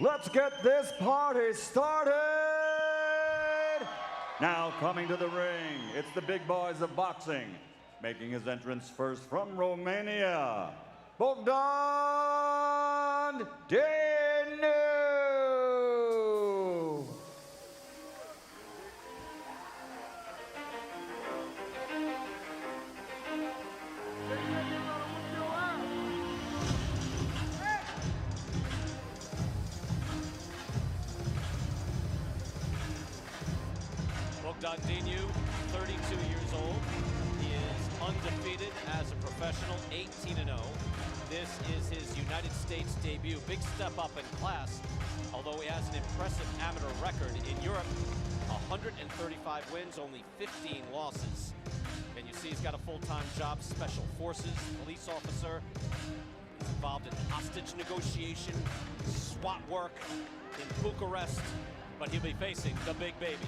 Let's get this party started! Now coming to the ring, it's the big boys of boxing. Making his entrance first from Romania, Bogdan Dinu! Bogdan Dinu, 32 years old. He is undefeated as a professional, 18-0. This is his United States debut. Big step up in class, although he has an impressive amateur record in Europe. 135 wins, only 15 losses. And you see he's got a full-time job, special forces, police officer. He's involved in hostage negotiation, SWAT work in Bucharest, but he'll be facing the big baby.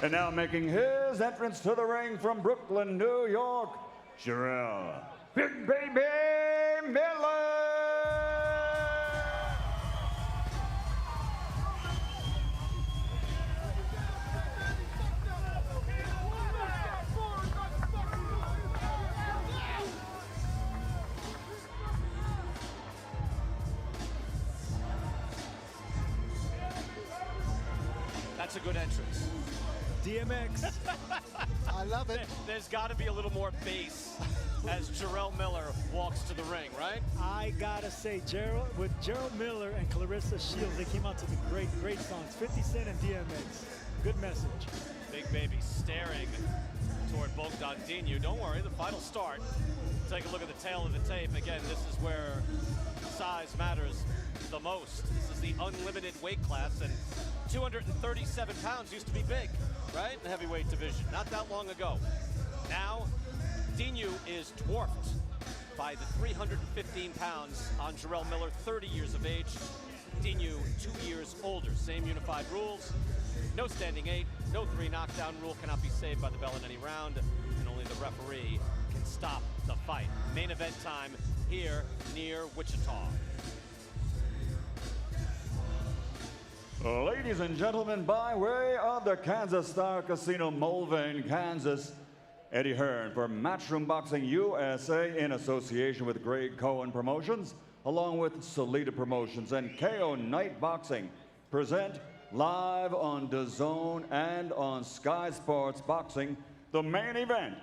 And now making his entrance to the ring from Brooklyn, New York, Jarrell, Big Baby Miller! That's a good entrance. DMX. I love it. There's got to be a little more bass as Jarrell Miller walks to the ring, right? I gotta say, with Jarrell Miller and Clarissa Shields, they came out to the great songs. 50 Cent and DMX. Good message. Big Baby staring toward Bogdan Dinu. Don't worry, the fight will start. Take a look at the tail of the tape. Again, this is where size matters the most. This is the unlimited weight class, and 237 pounds used to be big, right? In the heavyweight division, not that long ago. Now, Dinu is dwarfed by the 315 pounds on Jarrell Miller, 30 years of age. Dinu, 2 years older. Same unified rules. No standing 8, no 3 knockdown rule, cannot be saved by the bell in any round, and only the referee can stop the fight. Main event time here near Wichita. Ladies and gentlemen, by way of the Kansas Star Casino, Mulvane, Kansas, Eddie Hearn for Matchroom Boxing USA in association with Greg Cohen Promotions, along with Salida Promotions and KO Night Boxing, present live on DAZN and on Sky Sports Boxing, the main event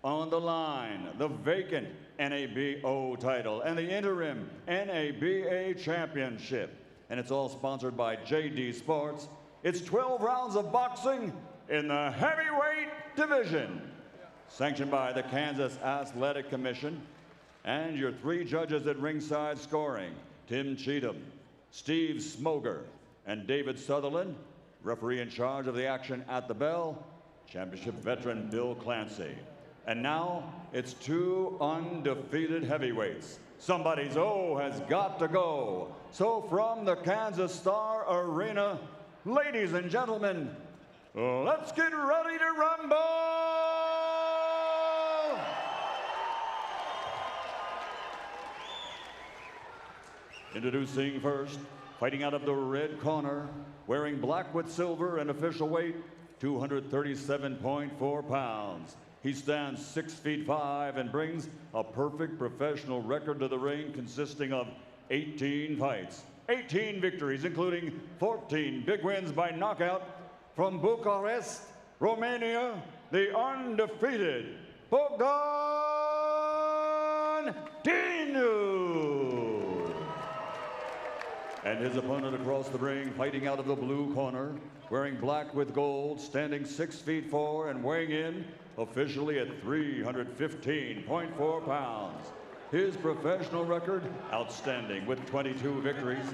on the line, the vacant NABO title and the interim NABA championship. And it's all sponsored by JD Sports. It's 12 rounds of boxing in the heavyweight division. Sanctioned by the Kansas Athletic Commission. And your 3 judges at ringside scoring, Tim Cheatham, Steve Smoger, and David Sutherland. Referee in charge of the action at the bell, championship veteran Bill Clancy. And now it's 2 undefeated heavyweights. Somebody's O has got to go. So from the Kansas Star Arena, ladies and gentlemen, let's get ready to rumble! Introducing first, fighting out of the red corner, wearing black with silver and official weight, 237.4 pounds. He stands 6'5" and brings a perfect professional record to the ring consisting of 18 fights, 18 victories, including 14 big wins by knockout. From Bucharest, Romania, the undefeated Bogdan Dinu. And his opponent across the ring, fighting out of the blue corner, wearing black with gold, standing 6'4" and weighing in officially at 315.4 pounds. His professional record, outstanding with 22 victories,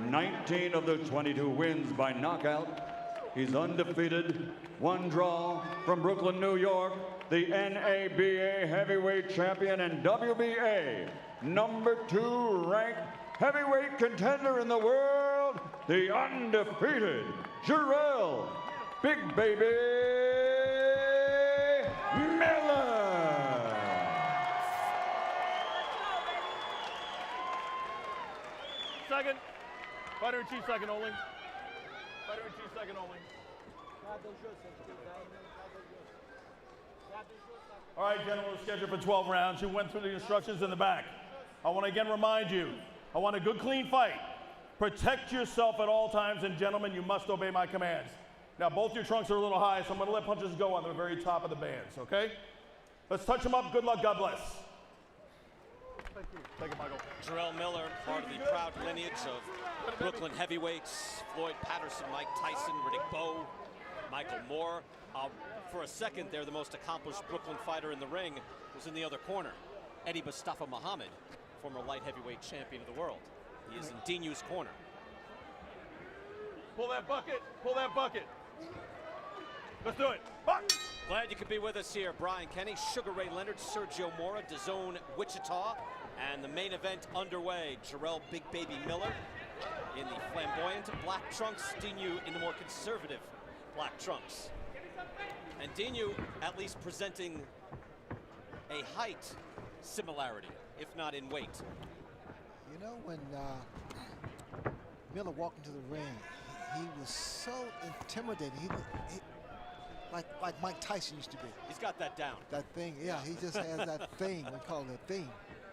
19 of the 22 wins by knockout. He's undefeated, 1 draw from Brooklyn, New York, the NABA heavyweight champion and WBA #2 ranked heavyweight contender in the world, the undefeated Jarrell Big Baby Miller. Fighter in chief second only. Fighter in chief second only. All right, gentlemen, we're scheduled for 12 rounds. You went through the instructions in the back. I want to again remind you, I want a good, clean fight. Protect yourself at all times, and gentlemen, you must obey my commands. Now, both your trunks are a little high, so I'm going to let punches go on the very top of the bands, okay? Let's touch them up. Good luck. God bless. Thank you. Thank you, Michael. Jarrell Miller, part of the proud lineage of Brooklyn heavyweights, Floyd Patterson, Mike Tyson, Riddick Bowe, Michael Moore. For a second there, the most accomplished Brooklyn fighter in the ring was in the other corner, Eddie Mustafa Muhammad, former light heavyweight champion of the world. He is in Dinu's corner. Pull that bucket. Pull that bucket. Let's do it. Buck. Glad you could be with us here. Brian Kenny, Sugar Ray Leonard, Sergio Mora, DAZN Wichita, and the main event underway. Jarrell Big Baby Miller in the flamboyant black trunks, Dinu in the more conservative black trunks. And Dinu at least presenting a height similarity, if not in weight. You know, when Miller walked into the ring, he was so intimidating. He like Mike Tyson used to be. He's got that down. That thing, yeah, he just has that thing. We call it a thing.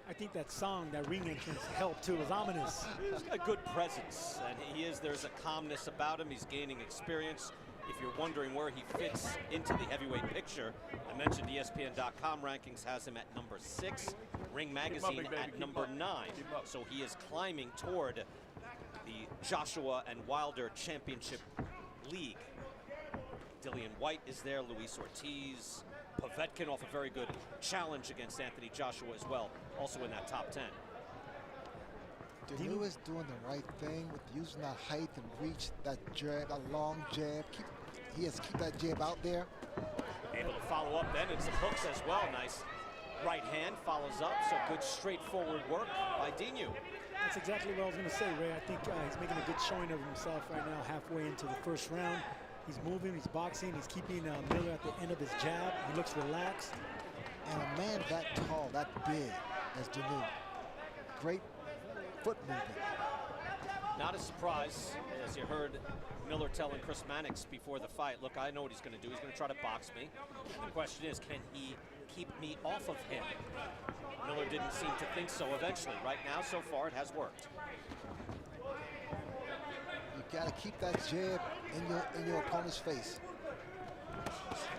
I think that song, that ring entrance helped too. It was ominous. He's got a good presence, and there's a calmness about him. He's gaining experience. If you're wondering where he fits into the heavyweight picture, I mentioned ESPN.com rankings has him at number 6, Ring Magazine at number 9. So he is climbing toward the Joshua and Wilder Championship League. Dillian White is there, Luis Ortiz, Povetkin off a very good challenge against Anthony Joshua as well, also in that top 10. Dinu is doing the right thing with using that height and reach, that jab, that long jab. He has to keep that jab out there. Able to follow up then, and some hooks as well. Nice right hand follows up, so good straightforward work by Dinu. That's exactly what I was going to say, Ray. I think he's making a good showing of himself right now, halfway into the first round. He's moving, he's boxing, he's keeping Miller at the end of his jab. He looks relaxed. And a man that tall, that big as Dinu, great foot movement. Not a surprise, as you heard Miller telling Chris Mannix before the fight, look, I know what he's going to do. He's going to try to box me. And the question is, can he keep me off of him? Miller didn't seem to think so eventually. Right now, so far, it has worked. You got to keep that jab in your opponent's face.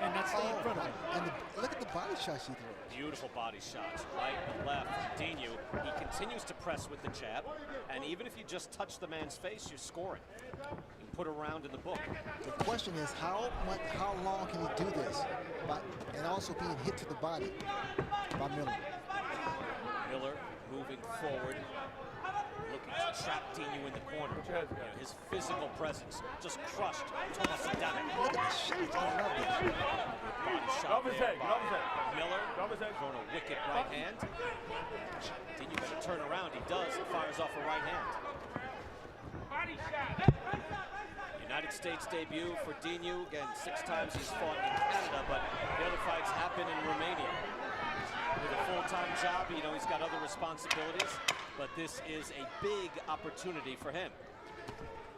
And that's staying in front of him. And look at the body shots he throws. Beautiful body shots, right and left. Dinu, he continues to press with the jab, and even if you just touch the man's face, you're scoring. You put a round in the book. The question is, how long can he do this, and also being hit to the body by Miller? Miller moving forward, looking to trap Dinu in the corner. You know, his physical presence just crushed Thomas Adamek. Look at the shots. I love this. Body shot there by Miller, throwing a wicked right hand. Dinu got to turn around. He does. He fires off a right hand. United States debut for Dinu. Again, 6 times he's fought in Canada, but the other fights happen in Romania. With a full-time job, you know, he's got other responsibilities, but this is a big opportunity for him.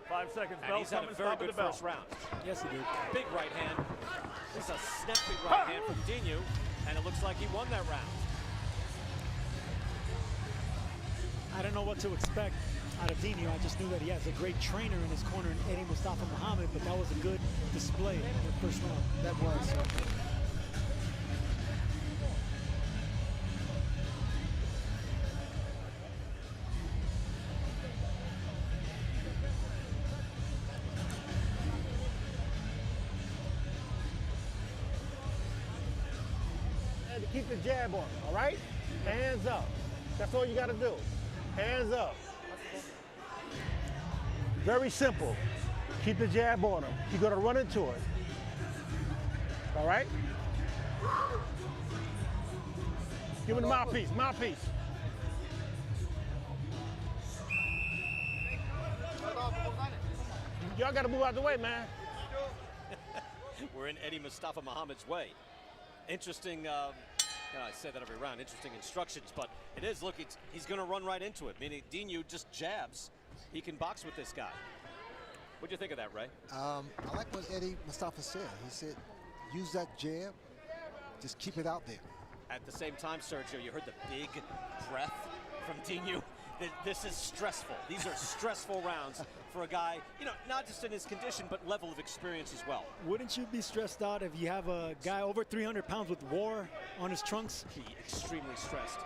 5 seconds. And he's had a very good first round. Yes, he did. Big right hand. This is a snappy right hand from Dinu, and it looks like he won that round. I don't know what to expect out of Dinu. I just knew that he has a great trainer in his corner in Eddie Mustafa Muhammad, but that was a good display in the first round. That was. Keep the jab on, all right? Hands up. That's all you got to do. Hands up. Very simple. Keep the jab on him. You're going to run into it. All right? Give him the mouthpiece, mouthpiece. Y'all got to move out the way, man. We're in Eddie Mustafa Muhammad's way. Interesting, I say that every round, interesting instructions, but it is, look, he's going to run right into it, meaning Dinu just jabs, he can box with this guy. What do you think of that, Ray? I like what Eddie Mustafa said. He said, use that jab, just keep it out there. At the same time, Sergio, you heard the big breath from Dinu. This is stressful. These are stressful rounds for a guy, you know, not just in his condition, but level of experience as well. Wouldn't you be stressed out if you have a guy over 300 pounds with war on his trunks? He extremely stressed.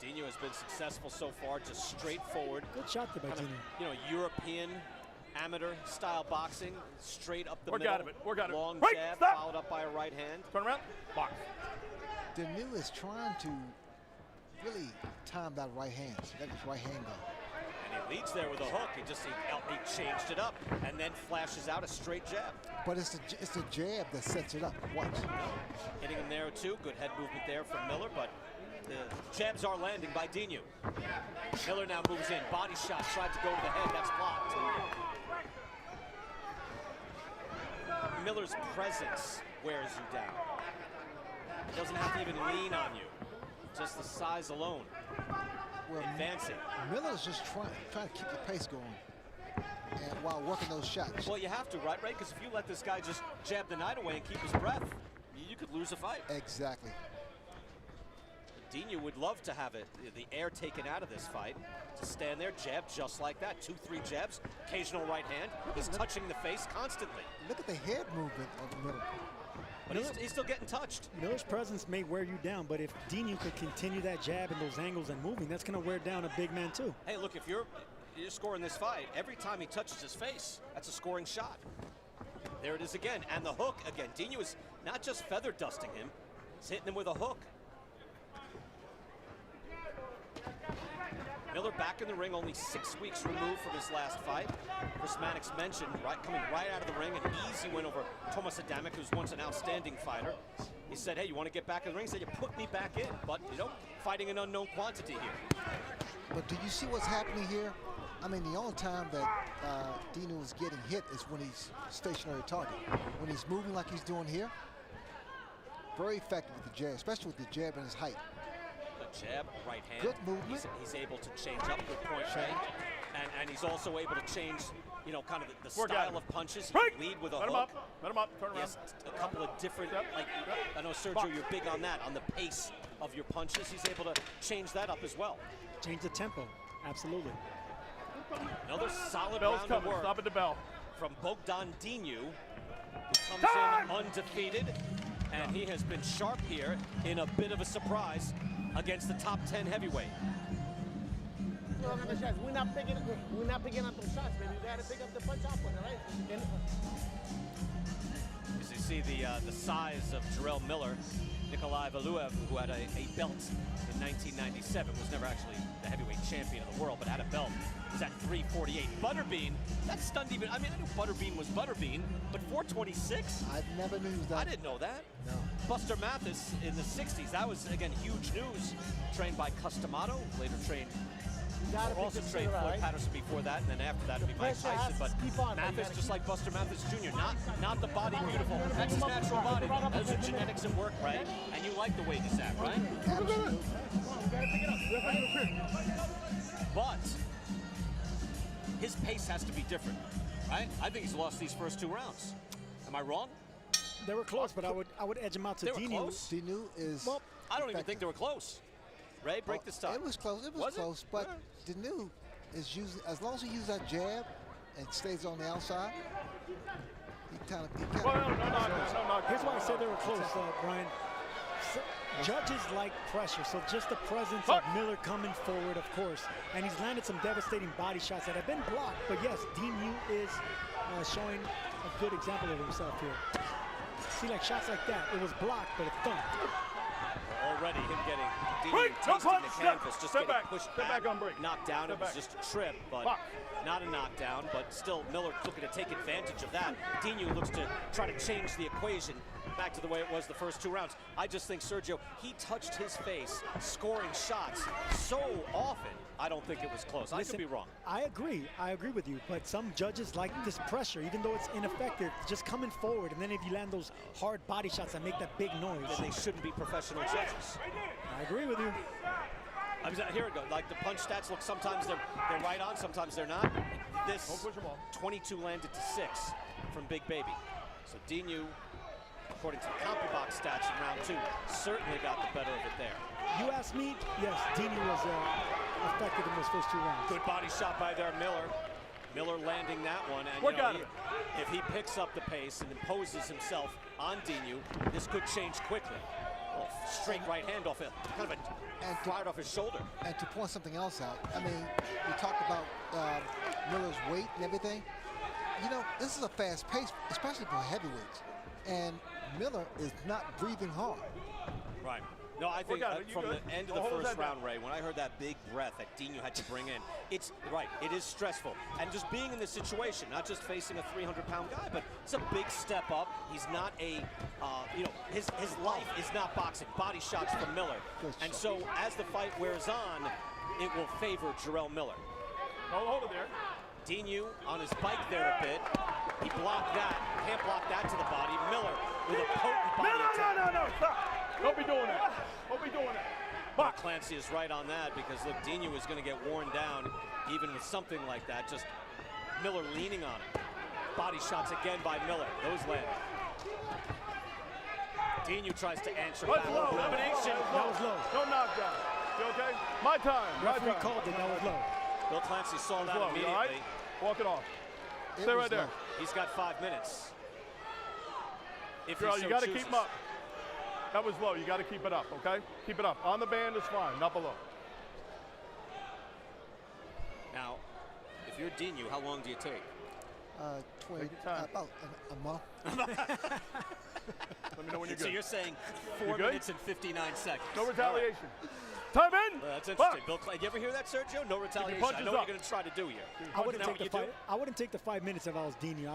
Dinu has been successful so far, just straightforward. Good shot there by Dinu. You know, European amateur style boxing, straight up the middle. Work out of it. Work out of it. Long Right, jab, stop. followed up by a right hand. Turn around. Box. Dinu is trying to really time that right hand. So let his right hand go. And he leads there with a hook. He changed it up and then flashes out a straight jab. But it's the jab that sets it up. Watch. Hitting him there too. Good head movement there from Miller, but the jabs are landing by Dinu. Miller now moves in. Body shot, tried to go to the head. That's blocked. Miller's presence wears you down. He doesn't have to even lean on you. Just the size alone. Well, advancing. Miller's just trying to keep the pace going and while working those shots. Well, you have to, right? Because if you let this guy just jab the night away and keep his breath, you could lose a fight. Exactly. Dinu would love to have the air taken out of this fight. To stand there, jab just like that. 2-3 jabs, occasional right hand. He's touching the face constantly. Look at the head movement of Miller. But he's still getting touched. Miller's presence may wear you down, but if Dinu could continue that jab and those angles and moving, that's going to wear down a big man too. Hey, look, if you're scoring this fight, every time he touches his face, that's a scoring shot. There it is again, and the hook again. Dinu is not just feather dusting him, he's hitting him with a hook. Miller back in the ring, only 6 weeks removed from his last fight. Chris Mannix mentioned, coming right out of the ring, an easy win over Tomas Adamek, who's once an outstanding fighter. He said, hey, you want to get back in the ring? He said, you put me back in, but, you know, fighting an unknown quantity here. But do you see what's happening here? I mean, the only time that Dinu is getting hit is when he's stationary target. When he's moving like he's doing here, very effective with the jab, especially with the jab and his height. Jab, right hand. Good movement. He's able to change up with point range. And he's also able to change, you know, kind of the style of punches. He can lead with a hook. Let him up. Turn around. He has a couple of different, like, I know, Sergio, you're big on that, on the pace of your punches. He's able to change that up as well. Change the tempo. Absolutely. Another solid Bell's round coming. of work Stop at the bell. from Bogdan Dinu, who comes in undefeated. And he has been sharp here in a bit of a surprise against the top 10 heavyweight. We're not picking up those shots, baby. You gotta pick up the punch off one, right? As you see the size of Jarrell Miller, Nikolai Valuev, who had a belt in 1997, was never actually the heavyweight champion of the world, but had a belt. Is at 348. Butterbean, that stunned even. I mean, I knew Butterbean was Butterbean, but 426? I never knew that. I didn't know that. No. Buster Mathis in the 60s, that was, again, huge news. Trained by Customato, later trained, also trained Floyd Patterson before that, and then after that it'd be Mike Tyson. But Mathis, just like Buster Mathis Jr., not the body beautiful. That's his natural body. Those are genetics at work, right? And you like the way he's at, right? Absolutely. But his pace has to be different, right? I think he's lost these first 2 rounds. Am I wrong? They were close, but I would edge him out to They were Dinu. close? Dinu is. Well, I don't even think they were close. Ray, break this time. It was close. It was close, but Dinu is using, as long as he uses that jab and stays on the outside, he kind of. Well, no. Here's why I said they were close, Brian. So, judges like pressure, so just the presence of Miller coming forward, of course, and he's landed some devastating body shots that have been blocked. But yes, Dinu is showing a good example of himself here. See, like shots like that, it was blocked, but it thumped. Already him getting Dinu tasting the canvas, just getting pushed back, on break. knocked down. It was just a trip, but not a knockdown. But still, Miller looking to take advantage of that. Dinu looks to try to change the equation back to the way it was the first 2 rounds. I just think Sergio, he touched his face scoring shots so often. I don't think it was close. I could be wrong. I agree with you, but some judges like this pressure, even though it's ineffective, just coming forward, and then if you land those hard body shots that make that big noise. Then they shouldn't be professional judges. I agree with you. Here it goes. Like the punch stats look, sometimes they're right on, sometimes they're not. This 22 landed to 6 from Big Baby. So Dinu, according to the CompuBox stats in round 2, certainly got the better of it there. You ask me, yes, Dinu was effective in those first 2 rounds. Good body shot by there, Miller. Miller landing that one, and you know, if he picks up the pace and imposes himself on Dinu, this could change quickly. Straight right hand off it, kind of fired off his shoulder. And to point something else out, I mean, we talked about Miller's weight and everything. You know, this is a fast pace, especially for heavyweights. And Miller is not breathing hard. Right. No, I think from the end of the first round, Ray, when I heard that big breath that Dinu had to bring in, it's right, it is stressful. And just being in this situation, not just facing a 300-pound guy, but it's a big step up. He's not a, you know, his life is not boxing. Body shots from Miller. And so as the fight wears on, it will favor Jarrell Miller. Hold it there. Dinu on his bike there a bit. He blocked that, can't block that to the body. Miller with a potent body attack. No, stop. Don't be doing that. Don't be doing that. But Clancy is right on that because, look, Dinu is going to get worn down even with something like that. Just Miller leaning on it. Body shots again by Miller. Those land. Dinu tries to answer back. Elimination. That was low. No knockdown. You okay? My time. Referee called it. That was low. Bill Clancy saw that low. immediately. Right? Walk it off. Stay right there. He's got 5 minutes. If Girl, he so you got to chooses. keep him up. That was low. You got to keep it up, okay? Keep it up. On the band is fine, not below. Now, if you're Dinu, how long do you take? 20, about a month. Let me know when you're good. So you're saying 4 minutes and 59 seconds. No retaliation. Time in. That's interesting. Bill, you ever hear that, Sergio? No retaliation. I know what you're going to try to do here. I wouldn't take the 5 minutes if I was Dinu.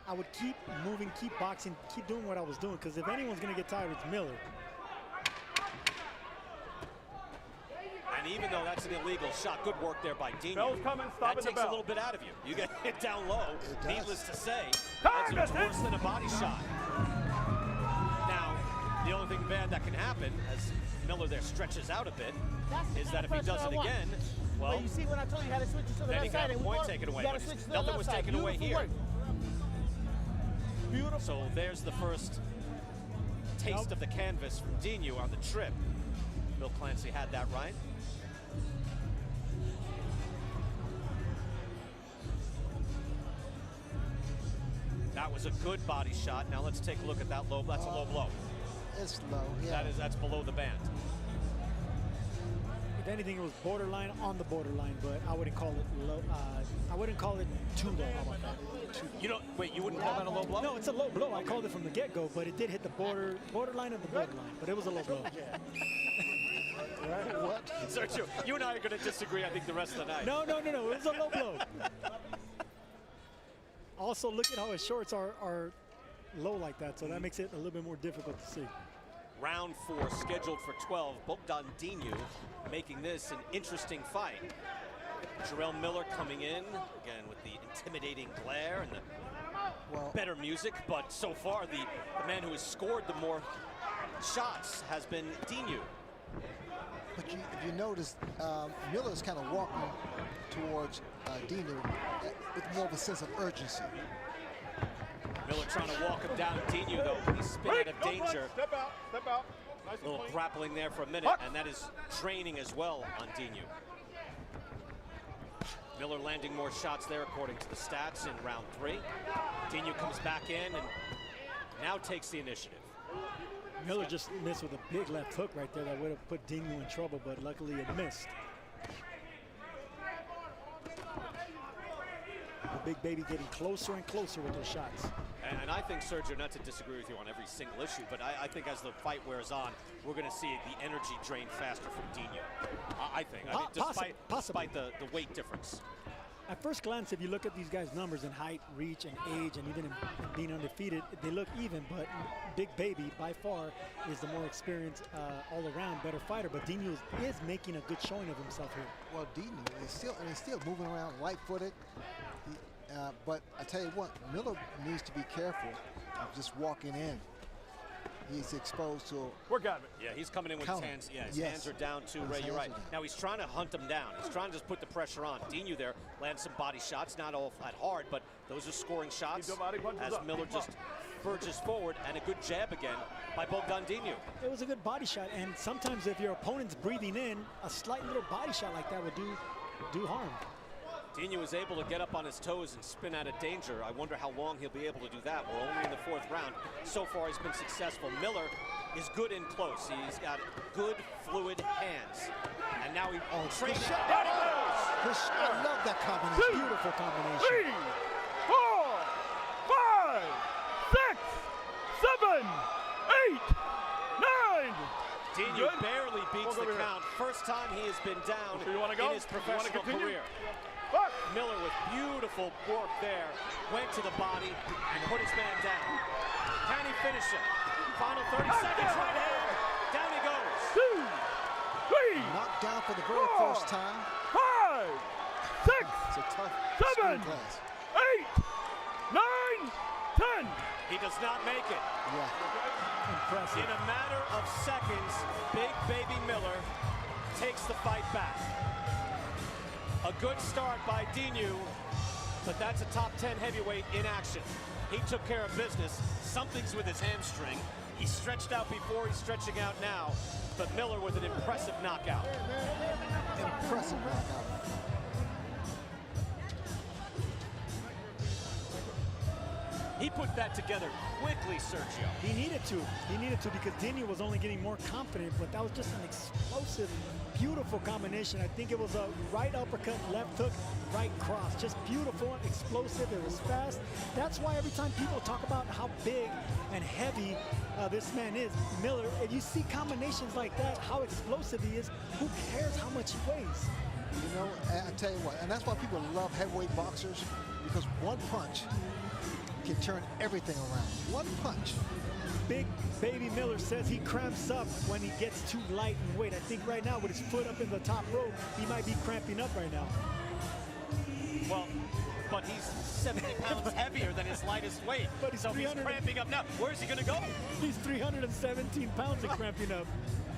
I would keep moving, keep boxing, keep doing what I was doing, because if anyone's going to get tired, it's Miller. And even though that's an illegal shot, good work there by Dinu. Bell's coming, stop that takes a little bit out of you. You get hit down low. Needless to say, that's worse than a body shot. Now, the only thing bad that can happen, as Miller there stretches out a bit, is that if he does it again, well, you see when I told you how to switch it to the then he left side, got a point taken away. But nothing was taken away here. Beautiful. So there's the first taste of the canvas from Dinu on the trip. Bill Clancy had that right. That was a good body shot. Now let's take a look at that low. That's a low blow. It's low, yeah. That's below the band. If anything, it was borderline on the borderline, but I wouldn't call it low. I wouldn't call it too low. How about that? You don't wait. You wouldn't call that a low blow? No, it's a low blow. I called it from the get-go, but it did hit the borderline of the borderline. But it was a low blow. Right? What? Sergio, you and I are going to disagree, I think, the rest of the night. No. It was a low blow. Also, look at how his shorts are low like that, so that makes it a little bit more difficult to see. Round 4 scheduled for 12. Bogdan Dinu making this an interesting fight. Jarrell Miller coming in, again with the intimidating glare and the better music, but so far the man who has scored the more shots has been Dinu. But if you notice, Miller's kind of walking towards Dinu with more of a sense of urgency. Miller trying to walk him down. Dinu, though, he's spin out of danger. Step out. Nice A little clean. grappling there for a minute, and that is draining as well on Dinu. Miller landing more shots there according to the stats in round 3. Dinu comes back in and now takes the initiative. Miller just missed with a big left hook right there that would have put Dinu in trouble, but luckily it missed. The Big Baby getting closer and closer with those shots. And I think, Sergio, not to disagree with you on every single issue, but I think as the fight wears on, we're going to see the energy drain faster from Dinu. I think, despite the weight difference. At first glance, if you look at these guys' numbers in height, reach, and age, and even in being undefeated, they look even. But Big Baby, by far, is the more experienced, all-around, better fighter. But Dinu is making a good showing of himself here. Well, Dinu is still moving around light-footed. But I tell you what, Miller needs to be careful of just walking in. He's exposed to Work out of it. Yeah, he's coming in with counter. his hands. Yeah, his Yes. hands are down too, His Ray. You're right. hands are down. Now he's trying to hunt him down. He's trying to just put the pressure on. Dinu there lands some body shots, not all that hard, but those are scoring shots. Keep the body punches As up. Miller Keep up. just verges forward, and a good jab again by Bogdan Dinu. It was a good body shot, and sometimes if your opponent's breathing in, a slight little body shot like that would do harm. Dinu is able to get up on his toes and spin out of danger. I wonder how long he'll be able to do that. We're only in the 4th round. So far, he's been successful. Miller is good in close. He's got good, fluid hands. And now he trades. good shot. There he goes! I love that combination. Beautiful combination. 3, 4, 5, 6, 7, 8, 9. Dinu Good. barely beats Walk the over here. count. First time he has been down So you wanna go? in his You wanna professional continue? career. Fuck. Miller with beautiful work there. Went to the body and put his man down. Can he finish it? Final 30 seconds, right hand. Down he goes. 2, 3, Knocked down for the very 4, first time. 5, 6, It's a tough 7, school class. 8, 9, 10. He does not make it. Yeah. Impressive. In a matter of seconds, Big Baby Miller takes the fight back. A good start by Dinu, but that's a top 10 heavyweight in action. He took care of business. Something's with his hamstring. He stretched out before, he's stretching out now. But Miller with an impressive knockout. Impressive knockout. He put that together quickly, Sergio. He needed to. He needed to because Dinu was only getting more confident, but that was just an explosive, beautiful combination. I think it was a right uppercut, left hook, right cross. Just beautiful, explosive. It was fast. That's why every time people talk about how big and heavy this man is, Miller, if you see combinations like that, how explosive he is, who cares how much he weighs? You know, I tell you what, and that's why people love heavyweight boxers, because one punch can turn everything around. One punch. Big Baby Miller says he cramps up when he gets too light in weight. I think right now with his foot up in the top rope, he might be cramping up right now. Well, but he's 70 pounds heavier than his lightest weight. But he's so he's 300 cramping up now. Where's he gonna go? He's 317 pounds and cramping up.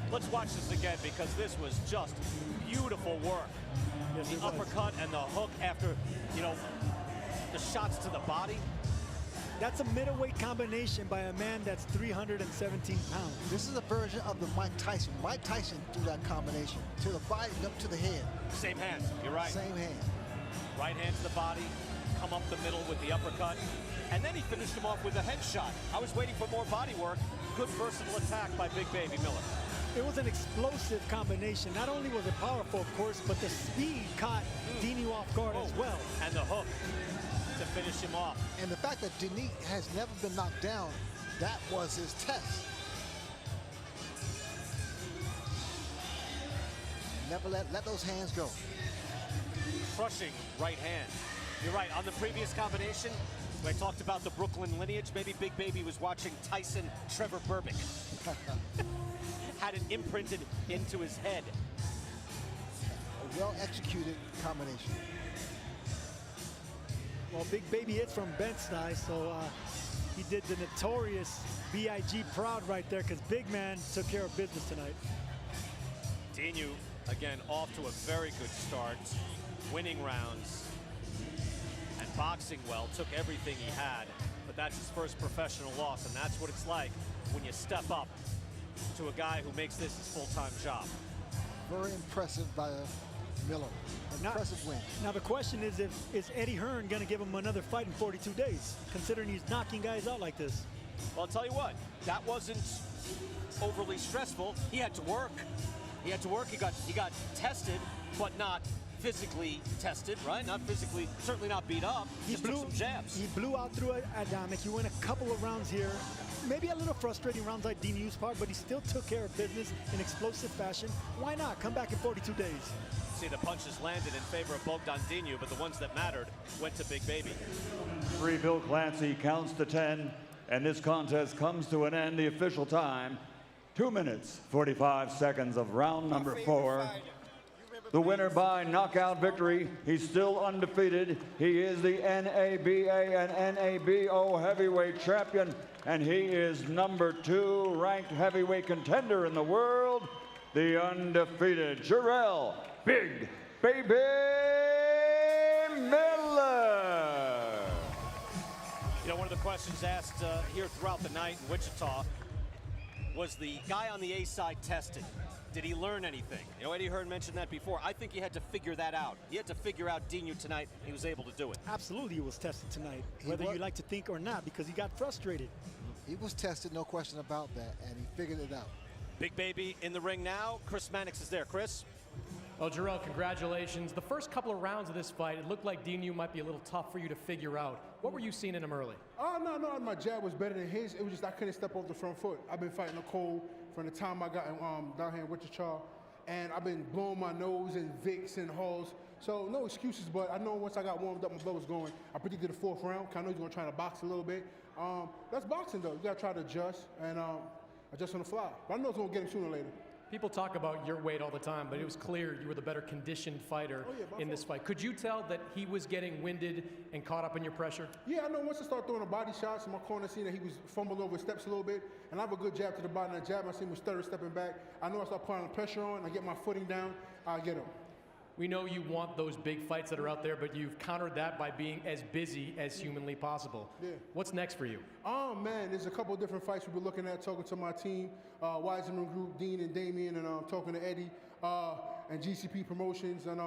Let's watch this again because this was just beautiful work. Yes, The it was. uppercut and the hook after, you know, the shots to the body. That's a middleweight combination by a man that's 317 pounds. This is a version of the Mike Tyson. Mike Tyson threw that combination to the body and up to the head. Same hands, you're right. Same hand. Right hand to the body, come up the middle with the uppercut, and then he finished him off with a headshot. I was waiting for more body work. Good versatile attack by Big Baby Miller. It was an explosive combination. Not only was it powerful, of course, but the speed caught Dinu off guard as well. And the hook to finish him off. And the fact that Dinu has never been knocked down, that was his test. Never let those hands go. Crushing right hand. You're right, on the previous combination, when I talked about the Brooklyn lineage, maybe Big Baby was watching Tyson Trevor Burbick. Had it imprinted into his head. A well-executed combination. Well, Big Baby hits from Bed-Stuy, so he did the notorious B.I.G. proud right there because Big Man took care of business tonight. Dinu, again, off to a very good start, winning rounds and boxing well, took everything he had, but that's his first professional loss, and that's what it's like when you step up to a guy who makes this his full-time job. Very impressive by Miller. Impressive win. Now the question is, is Eddie Hearn going to give him another fight in 42 days, considering he's knocking guys out like this? Well, I'll tell you what, that wasn't overly stressful. He had to work. He had to work. He got tested, but not physically tested, right? Not physically, certainly not beat up. He just took some jabs. He blew out through Adamic. He went a couple of rounds here. Maybe a little frustrating rounds like Dinu's part, but he still took care of business in explosive fashion. Why not? Come back in 42 days. see the punches landed in favor of Bogdan Dinu, but the ones that mattered went to Big Baby. Bill Clancy counts to 10, and this contest comes to an end. The official time, 2 minutes, 45 seconds of round number 4. The winner by knockout victory. He's still undefeated. He is the NABA and NABO heavyweight champion, and he is number 2 ranked heavyweight contender in the world, the undefeated Jarrell Big Baby Miller. You know, one of the questions asked here throughout the night in Wichita was the guy on the A side tested. Did he learn anything? You know, Eddie Hearn mentioned that before. I think he had to figure that out. He had to figure out Dinu tonight. He was able to do it. Absolutely, he was tested tonight, whether you like to think or not, because he got frustrated. He was tested, no question about that, and he figured it out. Big Baby in the ring now. Chris Mannix is there. Chris? Well, Jarrell, congratulations. The first couple of rounds of this fight, it looked like Dinu might be a little tough for you to figure out. What were you seeing in him early? No, my jab was better than his. It was just I couldn't step off the front foot. I've been fighting the cold from the time I got down here in Wichita, and I've been blowing my nose in Vicks and Halls. So no excuses, but I know once I got warmed up, my blood was going. I predicted the 4th round. I know he's gonna try to box a little bit. That's boxing though. You gotta try to adjust and adjust on the fly. But I know it's gonna get him sooner or later. People talk about your weight all the time, but it was clear you were the better conditioned fighter in this fight. Could you tell that he was getting winded and caught up in your pressure? Yeah, I know once I start throwing the body shots in my corner, seeing that he was fumbling over steps a little bit, and I have a good jab to the body, and I jab, I see him stutter stepping back. I know I start putting the pressure on, I get my footing down, I get him. We know you want those big fights that are out there, but you've countered that by being as busy as humanly possible. Yeah. What's next for you? Oh man, there's a couple of different fights we've been looking at, talking to my team, Wiseman Group, Dean and Damien, and talking to Eddie and GCP Promotions, and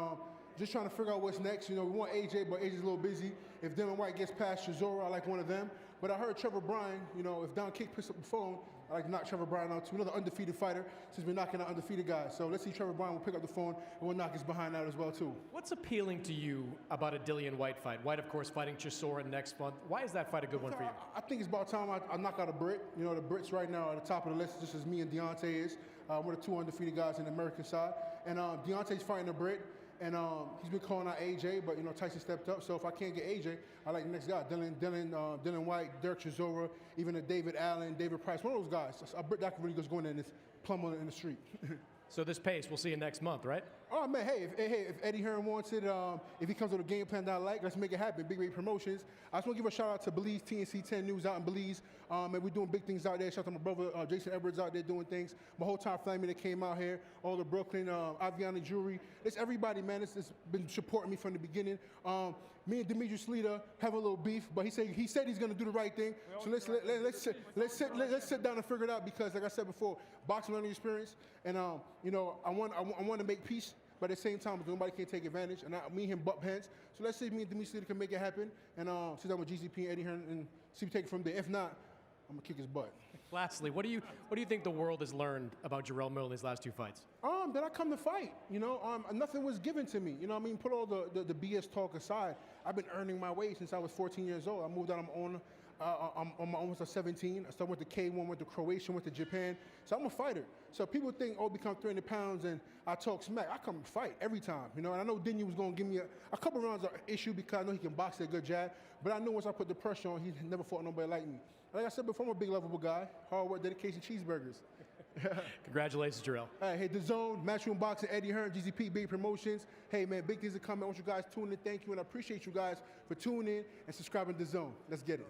just trying to figure out what's next. You know, we want AJ, but AJ's a little busy. If Dylan White gets past Chisora, I like one of them. But I heard Trevor Bryan, you know, if Don Kick picks up the phone, I like to knock Trevor Bryan out too. Another undefeated fighter, since we're knocking out undefeated guys. So let's see, Trevor Bryan will pick up the phone, and we'll knock his behind out as well too. What's appealing to you about a Dillian White fight? White, of course, fighting Chisora next month. Why is that fight a good one for you? I think it's about time I knock out a Brit. You know, the Brits right now are at the top of the list, just as me and Deontay is. We're the 2 undefeated guys on the American side. And Deontay's fighting a Brit. And he's been calling out AJ, but you know Tyson stepped up. So if I can't get AJ, I like the next guy, Dylan White, Dirk Chisora, even a David Allen, David Price, one of those guys. A Brit that can really just go in there and just plumber in the street. So this pace, we'll see you next month, right? Oh man, hey, if Eddie Hearn wants it, if he comes with a game plan that I like, let's make it happen. Big Baby Promotions. I just want to give a shout out to Belize, TNC 10 News out in Belize. And we're doing big things out there. Shout out to my brother Jason Edwards out there doing things. My whole time family that came out here, all the Brooklyn, Aviana Jewelry. It's everybody, man. It's been supporting me from the beginning. Me and Demetrius Lita have a little beef, but he said he's going to do the right thing. So let's sit down and figure it out, because, like I said before, boxing learning experience, and you know, I want to make peace, but at the same time, nobody can take advantage, and me and him butt heads. So let's see if me and Demetrius Lita can make it happen, and sit down with GCP and Eddie Hearn and see if we take it from there. If not, I'm gonna kick his butt. Lastly, what do you think the world has learned about Jarrell Miller in these last 2 fights? That I come to fight. You know, nothing was given to me. You know what I mean? Put all the BS talk aside. I've been earning my way since I was 14 years old. I moved out on my own at 17. I started with the K1, went to Croatia, went to Japan. So I'm a fighter. So people think, oh, become 300 pounds and I talk smack. I come fight every time, you know. And I know Dinu was going to give me a couple rounds of issue, because I know he can box a good jab. But I knew once I put the pressure on, he never fought nobody like me. Like I said before, I'm a big, lovable guy. Hard work, dedication, cheeseburgers. Congratulations, Jarrell. All right, hey, The Zone, Matchroom Boxing, Eddie Hearn, GCP, Big Promotions. Hey, man, big things are coming. I want you guys to tune in. Thank you, and I appreciate you guys for tuning in and subscribing to The Zone. Let's get it.